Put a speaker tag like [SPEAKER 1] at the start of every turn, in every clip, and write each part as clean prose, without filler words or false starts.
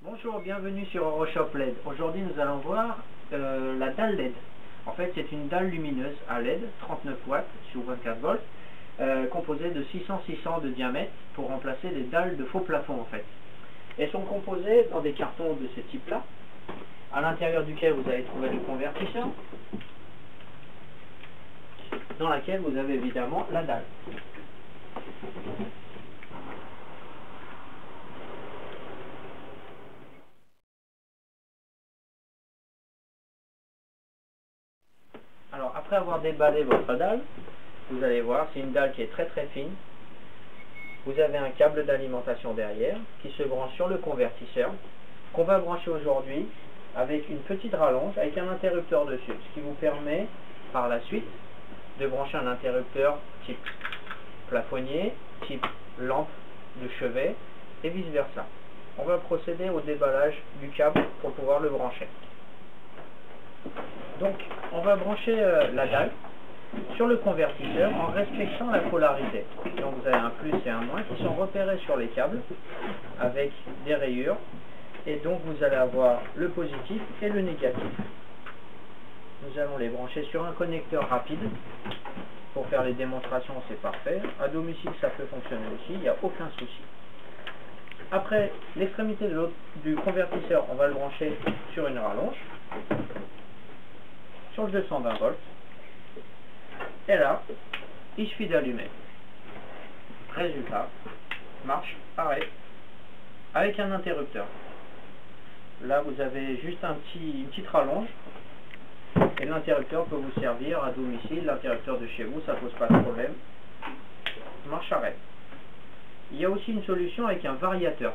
[SPEAKER 1] Bonjour, bienvenue sur Euroshop LED. Aujourd'hui nous allons voir la dalle LED. En fait c'est une dalle lumineuse à LED, 39 watts sur 24 volts, composée de 600-600 de diamètre pour remplacer les dalles de faux plafond en fait. Elles sont composées dans des cartons de ce type là, à l'intérieur duquel vous allez trouver le convertisseur, dans laquelle vous avez évidemment la dalle. Alors après avoir déballé votre dalle, vous allez voir, c'est une dalle qui est très fine. Vous avez un câble d'alimentation derrière qui se branche sur le convertisseur qu'on va brancher aujourd'hui avec une petite rallonge avec un interrupteur dessus, ce qui vous permet par la suite de brancher un interrupteur type plafonnier, type lampe de chevet et vice versa. On va procéder au déballage du câble pour pouvoir le brancher. Donc on va brancher la dalle sur le convertisseur en respectant la polarité. Donc vous avez un plus et un moins qui sont repérés sur les câbles avec des rayures, et donc vous allez avoir le positif et le négatif. Nous allons les brancher sur un connecteur rapide. Pour faire les démonstrations c'est parfait, à domicile ça peut fonctionner aussi, il n'y a aucun souci. Après l'extrémité du convertisseur, on va le brancher sur une rallonge sur le 220 volts, et là il suffit d'allumer. Résultat, marche, arrêt, avec un interrupteur. Là vous avez juste une petite rallonge, et l'interrupteur peut vous servir à domicile, l'interrupteur de chez vous, ça pose pas de problème. Marche, arrêt. Il y a aussi une solution avec un variateur.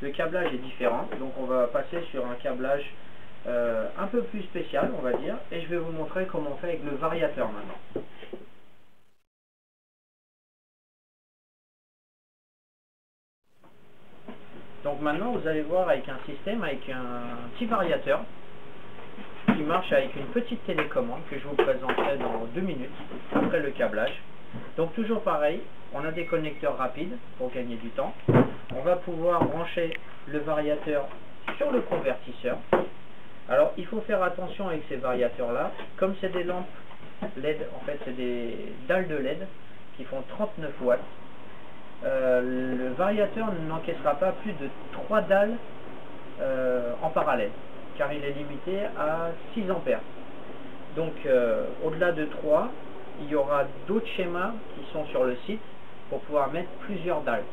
[SPEAKER 1] Le câblage est différent, donc on va passer sur un câblage un peu plus spécial on va dire, et je vais vous montrer comment on fait avec le variateur maintenant. Donc maintenant vous allez voir avec un système, avec un petit variateur qui marche avec une petite télécommande que je vous présenterai dans 2 minutes après le câblage. Donc toujours pareil, on a des connecteurs rapides pour gagner du temps. On va pouvoir brancher le variateur sur le convertisseur. Alors il faut faire attention avec ces variateurs là, comme c'est des lampes LED, en fait c'est des dalles de LED qui font 39 watts. Le variateur n'encaissera pas plus de 3 dalles en parallèle, car il est limité à 6 ampères. Donc au-delà de 3, il y aura d'autres schémas qui sont sur le site pour pouvoir mettre plusieurs dalles.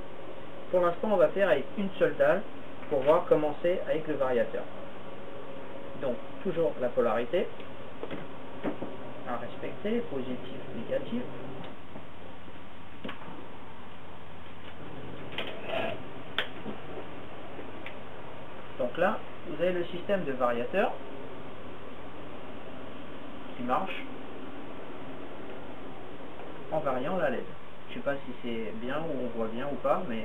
[SPEAKER 1] Pour l'instant on va faire avec une seule dalle pour voir comment c'est avec le variateur. Donc toujours la polarité à respecter, positif, négatif. Donc là, vous avez le système de variateur qui marche en variant la LED. Je ne sais pas si c'est bien ou on voit bien ou pas, mais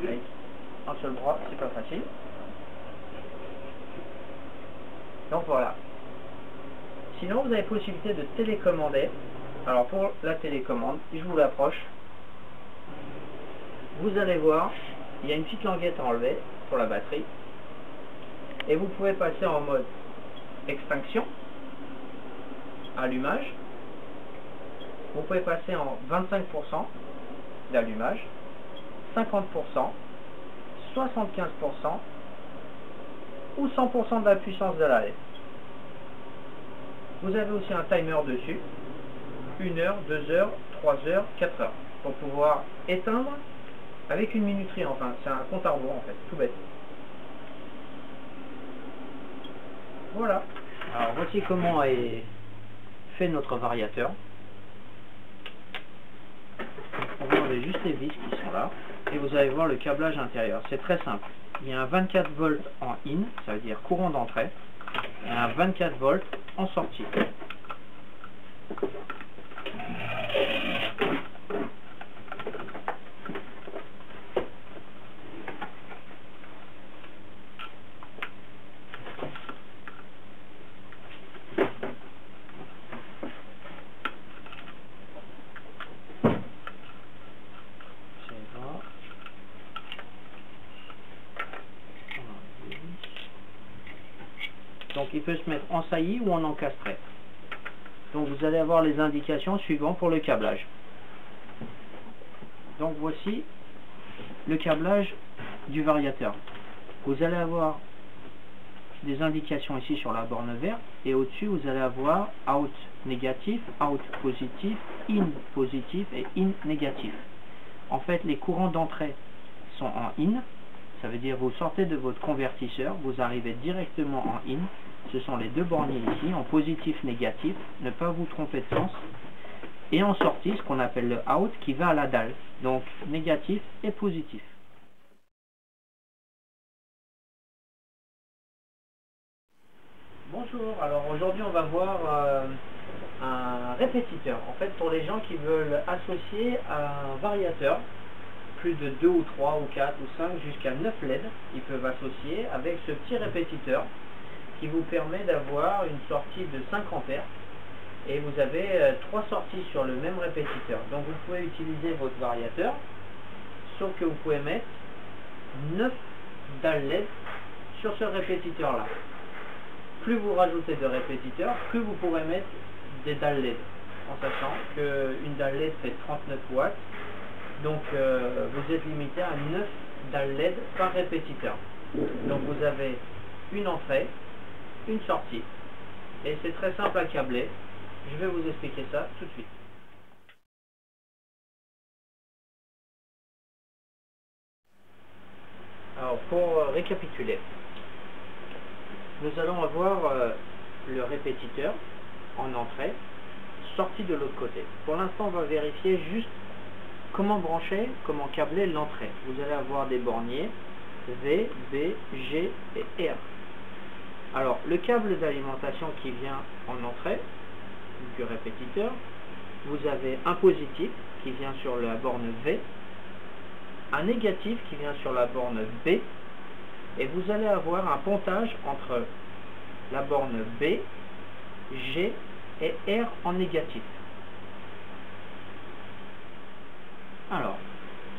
[SPEAKER 1] avec un seul bras, c'est pas facile. Donc voilà. Sinon, vous avez possibilité de télécommander. Alors pour la télécommande, je vous l'approche. Vous allez voir, il y a une petite languette à enlever pour la batterie. Et vous pouvez passer en mode extinction, allumage. Vous pouvez passer en 25% d'allumage, 50%, 75% ou 100% de la puissance de la LED. Vous avez aussi un timer dessus, 1 heure, 2 heures, 3 heures, 4 heures, pour pouvoir éteindre avec une minuterie, enfin c'est un compte à rebours en fait, tout bête. Voilà. Alors voici comment est fait notre variateur. On va enlever juste les vis qui sont là, et vous allez voir le câblage intérieur. C'est très simple. Il y a un 24 volts en in, ça veut dire courant d'entrée, et un 24 volts en sortie. il peut se mettre en saillie ou en encastré. Donc vous allez avoir les indications suivantes pour le câblage. Donc voici le câblage du variateur. Vous allez avoir des indications ici sur la borne verte, et au-dessus vous allez avoir out négatif, out positif, in positif et in négatif. En fait, les courants d'entrée sont en in, ça veut dire vous sortez de votre convertisseur, vous arrivez directement en in. Ce sont les deux borniers ici, en positif, négatif, ne pas vous tromper de sens. Et en sortie, ce qu'on appelle le out qui va à la dalle, donc négatif et positif. Bonjour, alors aujourd'hui on va voir un répétiteur. En fait, pour les gens qui veulent associer à un variateur, plus de 2 ou 3 ou 4 ou 5 jusqu'à 9 LED, ils peuvent associer avec ce petit répétiteur qui vous permet d'avoir une sortie de 5 ampères et vous avez 3 sorties sur le même répétiteur. Donc vous pouvez utiliser votre variateur, sauf que vous pouvez mettre 9 dalles LED sur ce répétiteur là. Plus vous rajoutez de répétiteurs, plus vous pourrez mettre des dalles LED, en sachant qu'une dalle LED fait 39 watts, donc vous êtes limité à 9 dalles LED par répétiteur. Donc vous avez une entrée, une sortie, et c'est très simple à câbler. Je vais vous expliquer ça tout de suite. Alors pour récapituler, nous allons avoir le répétiteur en entrée, sortie de l'autre côté. Pour l'instant, on va vérifier juste comment brancher, comment câbler l'entrée. Vous allez avoir des borniers V, B, G et R. Alors, le câble d'alimentation qui vient en entrée du répétiteur, vous avez un positif qui vient sur la borne V, un négatif qui vient sur la borne B, et vous allez avoir un pontage entre la borne B, G et R en négatif. Alors,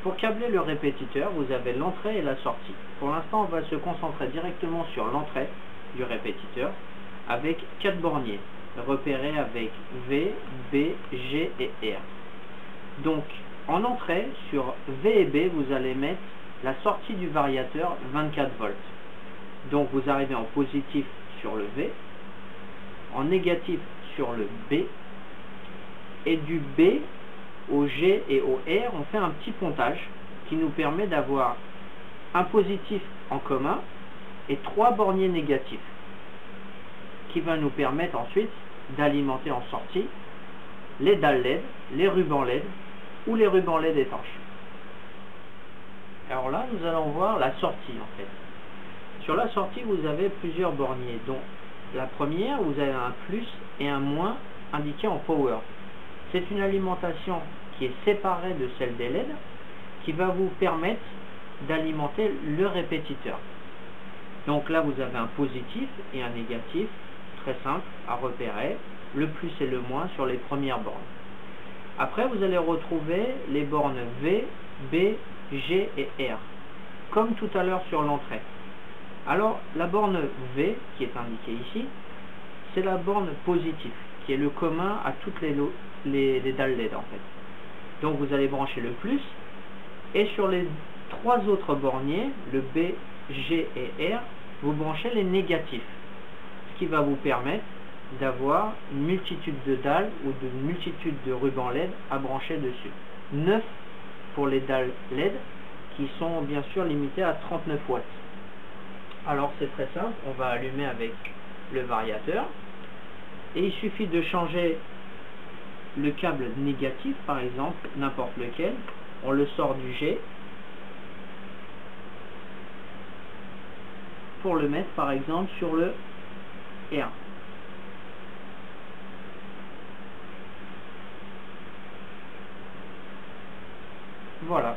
[SPEAKER 1] pour câbler le répétiteur, vous avez l'entrée et la sortie. Pour l'instant, on va se concentrer directement sur l'entrée du répétiteur avec 4 borniers, repérés avec V, B, G et R. Donc, en entrée, sur V et B, vous allez mettre la sortie du variateur 24 volts. Donc vous arrivez en positif sur le V, en négatif sur le B, et du B au G et au R, on fait un petit pontage qui nous permet d'avoir un positif en commun et 3 borniers négatifs, qui va nous permettre ensuite d'alimenter en sortie les dalles LED, les rubans LED ou les rubans LED étanches. Alors là, nous allons voir la sortie en fait. Sur la sortie, vous avez plusieurs borniers, dont la première, vous avez un plus et un moins indiqué en power. C'est une alimentation qui est séparée de celle des LED, qui va vous permettre d'alimenter le répétiteur. Donc là, vous avez un positif et un négatif, très simple à repérer, le plus et le moins sur les premières bornes. Après, vous allez retrouver les bornes V, B, G et R, comme tout à l'heure sur l'entrée. Alors, la borne V, qui est indiquée ici, c'est la borne positive, qui est le commun à toutes les dalles LED en fait. Donc, vous allez brancher le plus, et sur les 3 autres borniers, le B, G et R, vous branchez les négatifs, ce qui va vous permettre d'avoir une multitude de dalles ou de multitude de rubans LED à brancher dessus. 9 pour les dalles LED qui sont bien sûr limitées à 39 watts. Alors c'est très simple, on va allumer avec le variateur et il suffit de changer le câble négatif, par exemple, n'importe lequel, on le sort du G pour le mettre par exemple sur le R. Voilà,